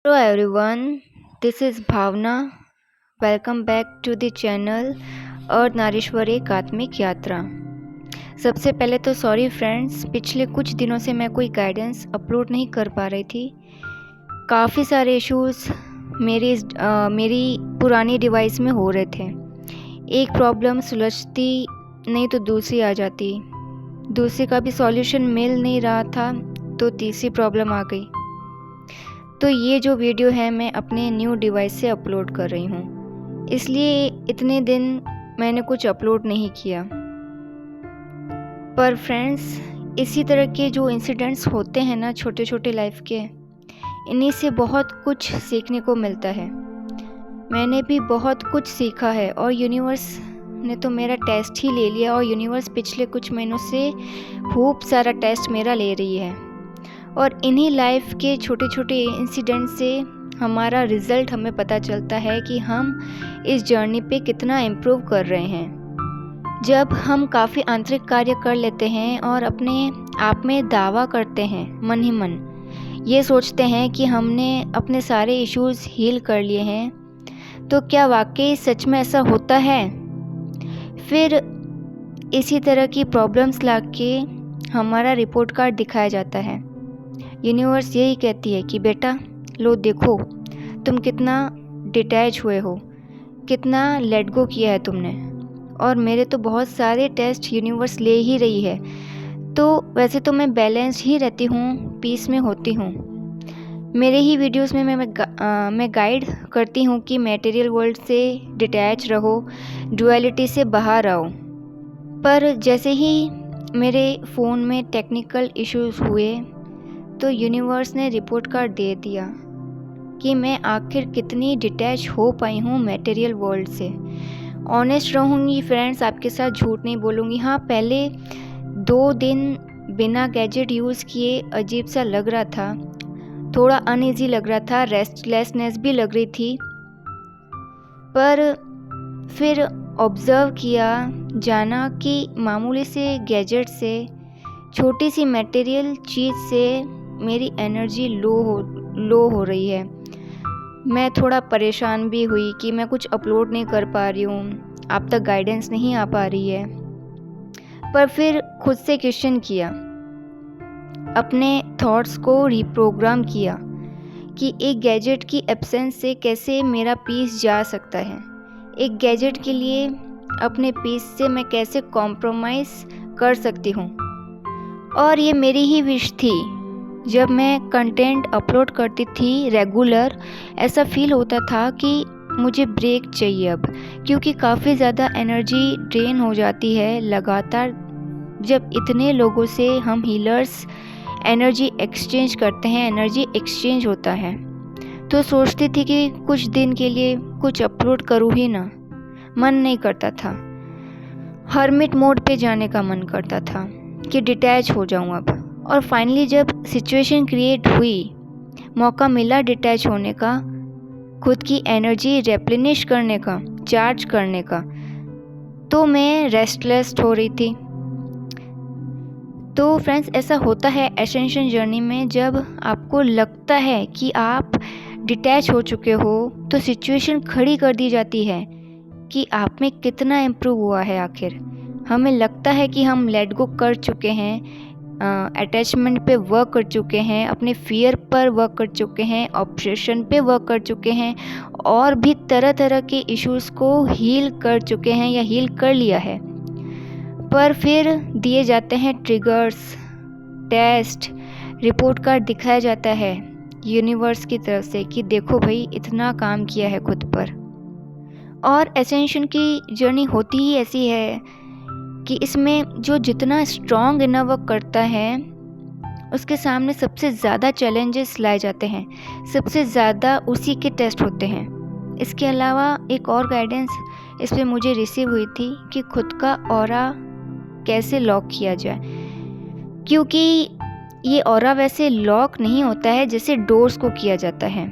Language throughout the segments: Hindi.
Hello everyone, this is Bhavna. Welcome back to the channel अर्थ नारीश्वर एक आत्मिक यात्रा। सबसे पहले तो सॉरी फ्रेंड्स, पिछले कुछ दिनों से मैं कोई गाइडेंस अपलोड नहीं कर पा रही थी। काफ़ी सारे इश्यूज़ मेरी पुरानी डिवाइस में हो रहे थे। एक प्रॉब्लम सुलझती नहीं तो दूसरी आ जाती, दूसरी का भी सॉल्यूशन मिल नहीं रहा था तो तीसरी प्रॉब्लम आ गई। तो ये जो वीडियो है मैं अपने न्यू डिवाइस से अपलोड कर रही हूँ, इसलिए इतने दिन मैंने कुछ अपलोड नहीं किया। पर फ्रेंड्स, इसी तरह के जो इंसिडेंट्स होते हैं ना, छोटे छोटे लाइफ के, इन्हीं से बहुत कुछ सीखने को मिलता है। मैंने भी बहुत कुछ सीखा है और यूनिवर्स ने तो मेरा टेस्ट ही ले लिया, और यूनिवर्स पिछले कुछ महीनों से खूब सारा टेस्ट मेरा ले रही है। और इन्हीं लाइफ के छोटे छोटे इंसिडेंट से हमारा रिज़ल्ट हमें पता चलता है कि हम इस जर्नी पे कितना इम्प्रूव कर रहे हैं। जब हम काफ़ी आंतरिक कार्य कर लेते हैं और अपने आप में दावा करते हैं, मन ही मन ये सोचते हैं कि हमने अपने सारे इश्यूज़ हील कर लिए हैं, तो क्या वाकई सच में ऐसा होता है? फिर इसी तरह की प्रॉब्लम्स लाके हमारा रिपोर्ट कार्ड दिखाया जाता है। यूनिवर्स यही कहती है कि बेटा लो, देखो तुम कितना डिटैच हुए हो, कितना लेट गो किया है तुमने। और मेरे तो बहुत सारे टेस्ट यूनिवर्स ले ही रही है। तो वैसे तो मैं बैलेंस्ड ही रहती हूँ, पीस में होती हूँ। मेरे ही वीडियोस में मैं गाइड करती हूँ कि मटेरियल वर्ल्ड से डिटैच रहो, डुअलिटी से बाहर आओ। पर जैसे ही मेरे फ़ोन में टेक्निकल इश्यूज हुए तो यूनिवर्स ने रिपोर्ट कार्ड दे दिया कि मैं आखिर कितनी डिटैच हो पाई हूँ मटेरियल वर्ल्ड से। ऑनेस्ट रहूँगी फ्रेंड्स, आपके साथ झूठ नहीं बोलूँगी। हाँ, पहले 2 दिन बिना गैजेट यूज़ किए अजीब सा लग रहा था, थोड़ा अनईजी लग रहा था, रेस्टलेसनेस भी लग रही थी। पर फिर ऑब्ज़र्व किया, जाना कि मामूली से गैजेट से, छोटी सी मटेरियल चीज़ से मेरी एनर्जी लो हो रही है। मैं थोड़ा परेशान भी हुई कि मैं कुछ अपलोड नहीं कर पा रही हूँ, आप तक गाइडेंस नहीं आ पा रही है। पर फिर खुद से क्वेश्चन किया, अपने थॉट्स को रिप्रोग्राम किया कि एक गैजेट की एब्सेंस से कैसे मेरा पीस जा सकता है। एक गैजेट के लिए अपने पीस से मैं कैसे कॉम्प्रोमाइज़ कर सकती हूँ। और ये मेरी ही विश थी। जब मैं कंटेंट अपलोड करती थी रेगुलर, ऐसा फील होता था कि मुझे ब्रेक चाहिए अब, क्योंकि काफ़ी ज़्यादा एनर्जी ड्रेन हो जाती है लगातार। जब इतने लोगों से हम हीलर्स एनर्जी एक्सचेंज करते हैं, एनर्जी एक्सचेंज होता है, तो सोचती थी कि कुछ दिन के लिए कुछ अपलोड करूँ ही ना। मन नहीं करता था, हर्मिट मोड पे जाने का मन करता था कि डिटैच हो जाऊँ अब। और फाइनली जब सिचुएशन क्रिएट हुई, मौका मिला डिटैच होने का, खुद की एनर्जी रेप्लेनिश करने का, चार्ज करने का, तो मैं रेस्टलेस हो रही थी। तो फ्रेंड्स, ऐसा होता है एसेंशन जर्नी में, जब आपको लगता है कि आप डिटैच हो चुके हो तो सिचुएशन खड़ी कर दी जाती है कि आप में कितना इम्प्रूव हुआ है। आखिर हमें लगता है कि हम लेट गो कर चुके हैं, अटैचमेंट पे वर्क कर चुके हैं, अपने फियर पर वर्क कर चुके हैं, ऑब्सेशन पे वर्क कर चुके हैं, और भी तरह तरह के इश्यूज़ को हील कर चुके हैं या हील कर लिया है। पर फिर दिए जाते हैं ट्रिगर्स, टेस्ट, रिपोर्ट कार्ड दिखाया जाता है यूनिवर्स की तरफ से कि देखो भाई, इतना काम किया है खुद पर। और एसेंशन की जर्नी होती ही ऐसी है कि इसमें जो जितना स्ट्रॉन्ग इनर वर्क करता है, उसके सामने सबसे ज़्यादा चैलेंजेस लाए जाते हैं, सबसे ज़्यादा उसी के टेस्ट होते हैं। इसके अलावा एक और गाइडेंस इस पर मुझे रिसीव हुई थी कि खुद का ऑरा कैसे लॉक किया जाए, क्योंकि ये ऑरा वैसे लॉक नहीं होता है जैसे डोर्स को किया जाता है।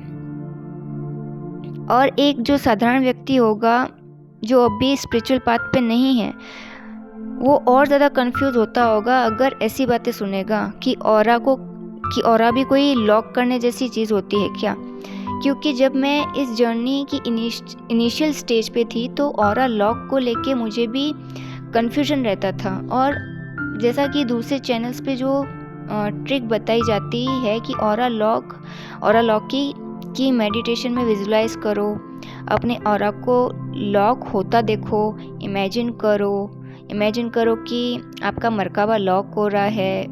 और एक जो साधारण व्यक्ति होगा जो अभी स्पिरिचुअल पाथ पे नहीं है, वो और ज़्यादा कंफ्यूज होता होगा अगर ऐसी बातें सुनेगा कि ऑरा भी कोई लॉक करने जैसी चीज़ होती है क्या। क्योंकि जब मैं इस जर्नी की इनिशियल स्टेज पे थी तो ऑरा लॉक को लेके मुझे भी कन्फ्यूजन रहता था। और जैसा कि दूसरे चैनल्स पे जो ट्रिक बताई जाती है कि ऑरा लॉक की मेडिटेशन में विजुलाइज करो, अपने ऑरा को लॉक होता देखो, इमेजिन करो कि आपका मरकाबा लॉक हो रहा है।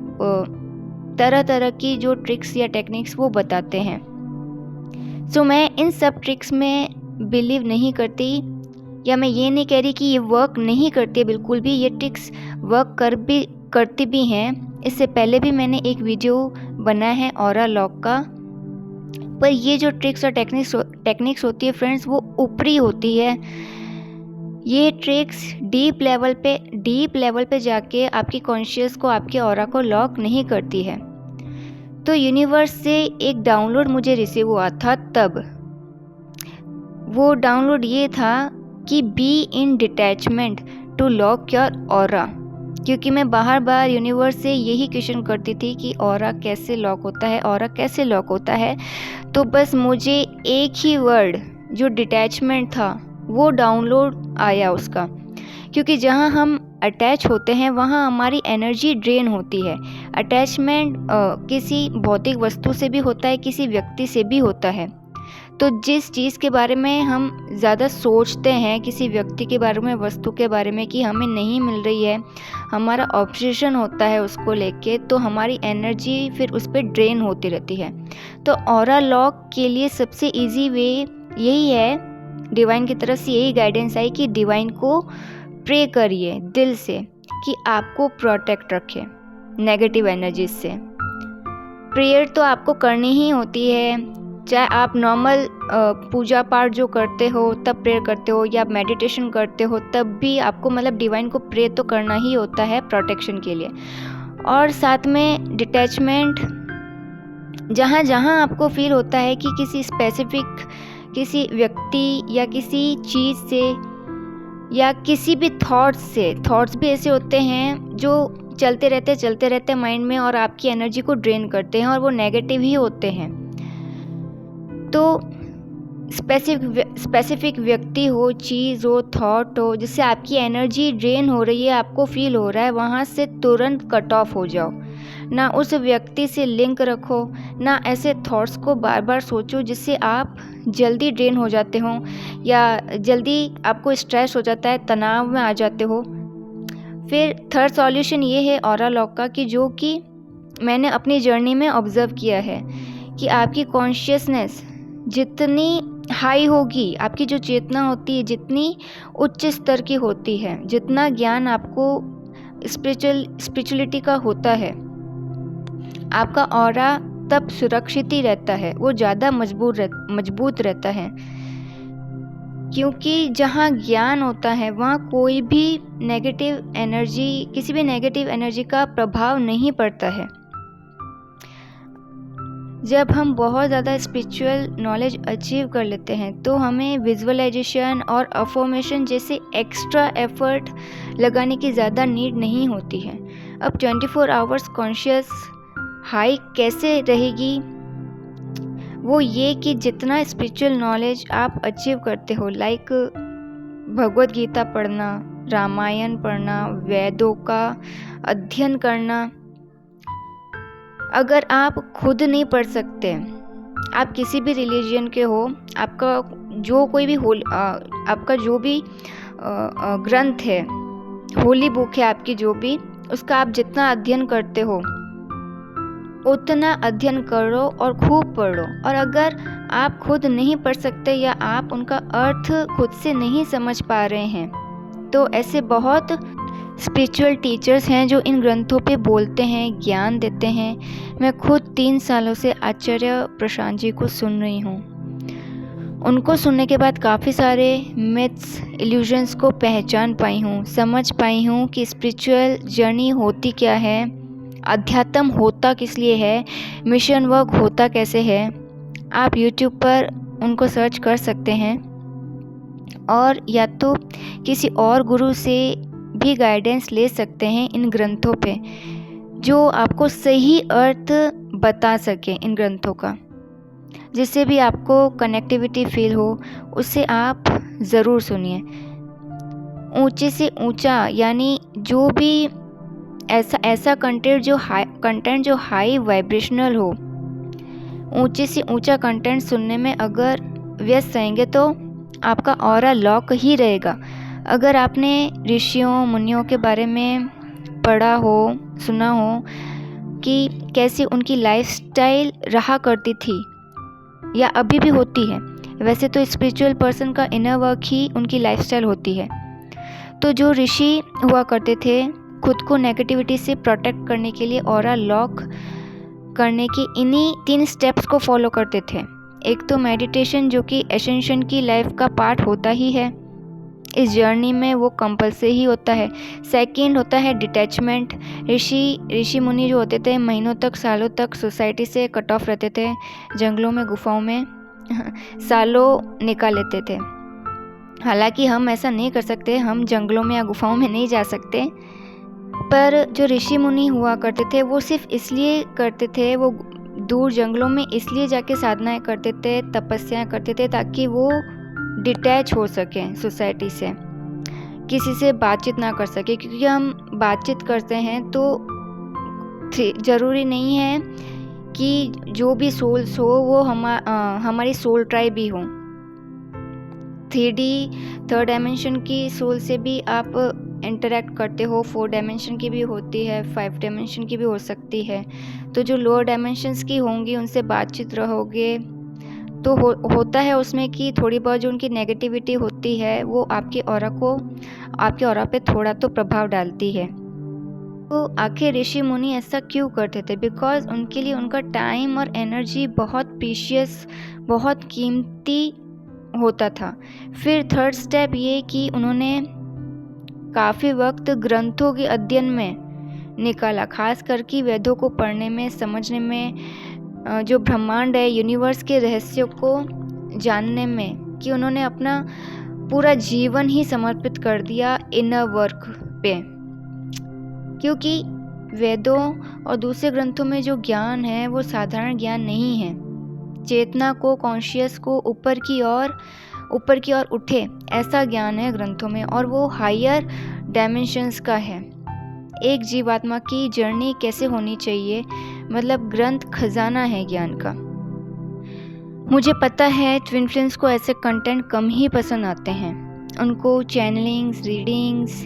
तरह तरह की जो ट्रिक्स या टेक्निक्स वो बताते हैं। सो मैं इन सब ट्रिक्स में बिलीव नहीं करती, या मैं ये नहीं कह रही कि ये वर्क नहीं करती, बिल्कुल भी ये ट्रिक्स वर्क करती भी हैं। इससे पहले भी मैंने एक वीडियो बनाया है ऑरा लॉक का, पर ये जो ट्रिक्स और टेक्निक्स होती है फ्रेंड्स, वो ऊपरी होती है। ये ट्रिक्स डीप लेवल पे जाके आपकी कॉन्शियस को, आपके ऑरा को लॉक नहीं करती है। तो यूनिवर्स से एक डाउनलोड मुझे रिसीव हुआ था तब। वो डाउनलोड ये था कि be in detachment to lock your aura. क्योंकि मैं बार यूनिवर्स से यही क्वेश्चन करती थी कि ऑरा कैसे लॉक होता है, तो बस मुझे एक ही वर्ड जो डिटैचमेंट था वो डाउनलोड आया उसका। क्योंकि जहाँ हम अटैच होते हैं वहाँ हमारी एनर्जी ड्रेन होती है। अटैचमेंट किसी भौतिक वस्तु से भी होता है, किसी व्यक्ति से भी होता है। तो जिस चीज़ के बारे में हम ज़्यादा सोचते हैं, किसी व्यक्ति के बारे में, वस्तु के बारे में कि हमें नहीं मिल रही है, हमारा ऑब्सेशन होता है उसको लेके, तो हमारी एनर्जी फिर उस पर ड्रेन होती रहती है। तो ऑरा लॉक के लिए सबसे इजी वे यही है, डिवाइन की तरफ से यही गाइडेंस आई कि डिवाइन को प्रे करिए दिल से कि आपको प्रोटेक्ट रखे नेगेटिव एनर्जीज से। प्रेयर तो आपको करनी ही होती है, चाहे आप नॉर्मल पूजा पाठ जो करते हो तब प्रेयर करते हो, या मेडिटेशन करते हो तब भी आपको मतलब डिवाइन को प्रे तो करना ही होता है प्रोटेक्शन के लिए। और साथ में डिटैचमेंट, जहाँ जहाँ आपको फील होता है कि किसी स्पेसिफिक, किसी व्यक्ति या किसी चीज़ से या किसी भी थॉट्स भी ऐसे होते हैं जो चलते रहते माइंड में और आपकी एनर्जी को ड्रेन करते हैं और वो नेगेटिव ही होते हैं। तो स्पेसिफिक व्यक्ति हो, चीज़ हो, थॉट हो, जिससे आपकी एनर्जी ड्रेन हो रही है, आपको फील हो रहा है, वहाँ से तुरंत कट ऑफ हो जाओ। ना उस व्यक्ति से लिंक रखो, ना ऐसे थॉट्स को बार बार सोचो जिससे आप जल्दी ड्रेन हो जाते हो या जल्दी आपको स्ट्रेस हो जाता है, तनाव में आ जाते हो। फिर थर्ड सॉल्यूशन ये है ऑरा लॉक का, कि जो कि मैंने अपनी जर्नी में ऑब्जर्व किया है कि आपकी कॉन्शियसनेस जितनी हाई होगी, आपकी जो चेतना होती है जितनी उच्च स्तर की होती है, जितना ज्ञान आपको स्पिरिचुअलिटी का होता है, आपका ऑरा तब सुरक्षित ही रहता है, वो ज़्यादा मजबूत रहता है। क्योंकि जहाँ ज्ञान होता है वहाँ कोई भी नेगेटिव एनर्जी, किसी भी नेगेटिव एनर्जी का प्रभाव नहीं पड़ता है। जब हम बहुत ज़्यादा स्पिरिचुअल नॉलेज अचीव कर लेते हैं तो हमें विजुअलाइजेशन और अफर्मेशन जैसे एक्स्ट्रा एफर्ट लगाने की ज़्यादा नीड नहीं होती है। अब 24 आवर्स कॉन्शियस हाई कैसे रहेगी? वो ये कि जितना स्पिरिचुअल नॉलेज आप अचीव करते हो, लाइक भगवद गीता पढ़ना, रामायण पढ़ना, वेदों का अध्ययन करना, अगर आप खुद नहीं पढ़ सकते, आप किसी भी रिलीजन के हो, आपका जो भी ग्रंथ है, होली बुक है आपकी जो भी, उसका आप जितना अध्ययन करते हो उतना अध्ययन करो और खूब पढ़ो। और अगर आप खुद नहीं पढ़ सकते या आप उनका अर्थ खुद से नहीं समझ पा रहे हैं, तो ऐसे बहुत स्पिरिचुअल टीचर्स हैं जो इन ग्रंथों पे बोलते हैं, ज्ञान देते हैं। मैं खुद 3 सालों से आचार्य प्रशांत जी को सुन रही हूँ। उनको सुनने के बाद काफ़ी सारे मिथ्स, इल्यूजन्स को पहचान पाई हूँ, समझ पाई हूँ कि स्पिरिचुअल जर्नी होती क्या है, अध्यात्म होता किस लिए है, मिशन वर्क होता कैसे है। आप YouTube पर उनको सर्च कर सकते हैं और या तो किसी और गुरु से भी गाइडेंस ले सकते हैं इन ग्रंथों पे, जो आपको सही अर्थ बता सके इन ग्रंथों का। जिससे भी आपको कनेक्टिविटी फील हो, उसे आप ज़रूर सुनिए। ऊँचे से ऊँचा यानी जो भी ऐसा कंटेंट जो हाई वाइब्रेशनल हो, ऊँचे से ऊँचा कंटेंट सुनने में अगर व्यस्त रहेंगे तो आपका ऑरा लॉक ही रहेगा। अगर आपने ऋषियों मुनियों के बारे में पढ़ा हो, सुना हो कि कैसी उनकी लाइफस्टाइल रहा करती थी या अभी भी होती है, वैसे तो स्पिरिचुअल पर्सन का इनर वर्क ही उनकी लाइफस्टाइल होती है। तो जो ऋषि हुआ करते थे, खुद को नेगेटिविटी से प्रोटेक्ट करने के लिए ऑरा लॉक करने की इन्हीं 3 स्टेप्स को फॉलो करते थे। एक तो मेडिटेशन, जो कि एसेंशन की लाइफ का पार्ट होता ही है, इस जर्नी में वो कंपल्सरी ही होता है। सेकंड होता है डिटैचमेंट। ऋषि मुनि जो होते थे, महीनों तक सालों तक सोसाइटी से कट ऑफ रहते थे, जंगलों में गुफाओं में सालों निकाल लेते थे। हालांकि हम ऐसा नहीं कर सकते, हम जंगलों में या गुफाओं में नहीं जा सकते, पर जो ऋषि मुनि हुआ करते थे वो सिर्फ इसलिए करते थे, वो दूर जंगलों में इसलिए जाके साधनाएं करते थे, तपस्याएं करते थे, ताकि वो डिटैच हो सकें सोसाइटी से, किसी से बातचीत ना कर सके। क्योंकि हम बातचीत करते हैं तो ज़रूरी नहीं है कि जो भी सोल्स हो वो हमारी सोल ट्राइब ही हो। 3D थर्ड डायमेंशन की सोल से भी आप इंटरेक्ट करते हो, 4 डायमेंशन की भी होती है, 5 डायमेंशन की भी हो सकती है। तो जो लोअर डायमेंशंस की होंगी उनसे बातचीत रहोगे तो होता है उसमें कि थोड़ी बहुत जो उनकी नेगेटिविटी होती है वो आपके ऑरा पे थोड़ा तो प्रभाव डालती है। तो आखिर ऋषि मुनि ऐसा क्यों करते थे? बिकॉज उनके लिए उनका टाइम और एनर्जी बहुत प्रीशियस, बहुत कीमती होता था। फिर थर्ड स्टेप ये कि उन्होंने काफ़ी वक्त ग्रंथों के अध्ययन में निकाला, खास करके वेदों को पढ़ने में, समझने में, जो ब्रह्मांड है, यूनिवर्स के रहस्यों को जानने में, कि उन्होंने अपना पूरा जीवन ही समर्पित कर दिया इनर वर्क पे। क्योंकि वेदों और दूसरे ग्रंथों में जो ज्ञान है वो साधारण ज्ञान नहीं है। चेतना को, कॉन्शियस को ऊपर की ओर उठे, ऐसा ज्ञान है ग्रंथों में, और वो हायर डायमेंशंस का है। एक जीवात्मा की जर्नी कैसे होनी चाहिए, मतलब ग्रंथ खजाना है ज्ञान का। मुझे पता है ट्विन फ्लेम्स को ऐसे कंटेंट कम ही पसंद आते हैं। उनको चैनलिंग्स, रीडिंग्स,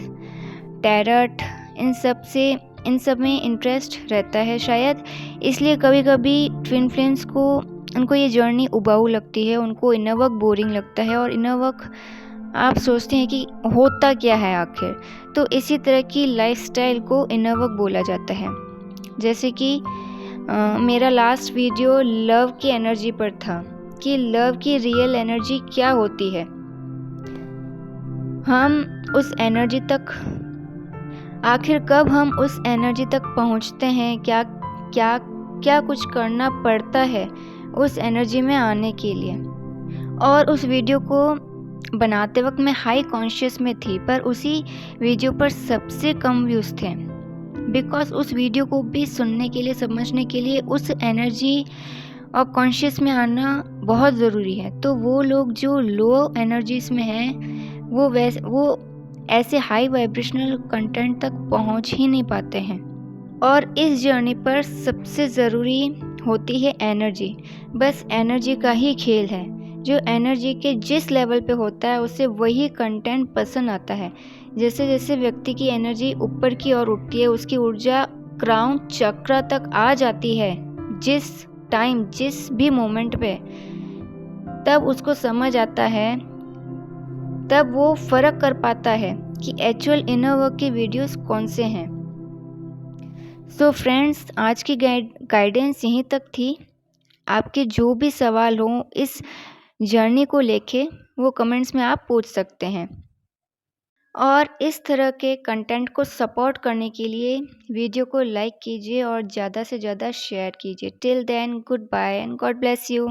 टैरट, इन सब में इंटरेस्ट रहता है। शायद इसलिए कभी कभी ट्विन फ्लेम्स को, उनको ये जर्नी उबाऊ लगती है, उनको इनर वर्क बोरिंग लगता है, और इनर वर्क आप सोचते हैं कि होता क्या है आखिर। तो इसी तरह की लाइफस्टाइल को इनर वर्क बोला जाता है। जैसे कि मेरा लास्ट वीडियो लव की एनर्जी पर था, कि लव की रियल एनर्जी क्या होती है, हम उस एनर्जी तक, आखिर कब हम उस एनर्जी तक पहुंचते हैं, क्या कुछ करना पड़ता है उस एनर्जी में आने के लिए। और उस वीडियो को बनाते वक्त मैं हाई कॉन्शियस में थी, पर उसी वीडियो पर सबसे कम व्यूज़ थे। बिकॉज उस वीडियो को भी सुनने के लिए, समझने के लिए उस एनर्जी और कॉन्शियस में आना बहुत ज़रूरी है। तो वो लोग जो लो एनर्जीज में हैं, वो ऐसे हाई वाइब्रेशनल कंटेंट तक पहुंच ही नहीं पाते हैं। और इस जर्नी पर सबसे ज़रूरी होती है एनर्जी। बस एनर्जी का ही खेल है। जो एनर्जी के जिस लेवल पे होता है उसे वही कंटेंट पसंद आता है। जैसे जैसे व्यक्ति की एनर्जी ऊपर की ओर उठती है, उसकी ऊर्जा क्राउन चक्र तक आ जाती है, जिस टाइम, जिस भी मोमेंट पे, तब उसको समझ आता है, तब वो फर्क कर पाता है कि एक्चुअल इनर वर्क की वीडियोस कौन से हैं। सो फ्रेंड्स, आज की गाइडेंस यहीं तक थी। आपके जो भी सवाल हों इस जर्नी को लेके, वो कमेंट्स में आप पूछ सकते हैं। और इस तरह के कंटेंट को सपोर्ट करने के लिए वीडियो को लाइक कीजिए और ज़्यादा से ज़्यादा शेयर कीजिए। Till then, goodbye and God bless you.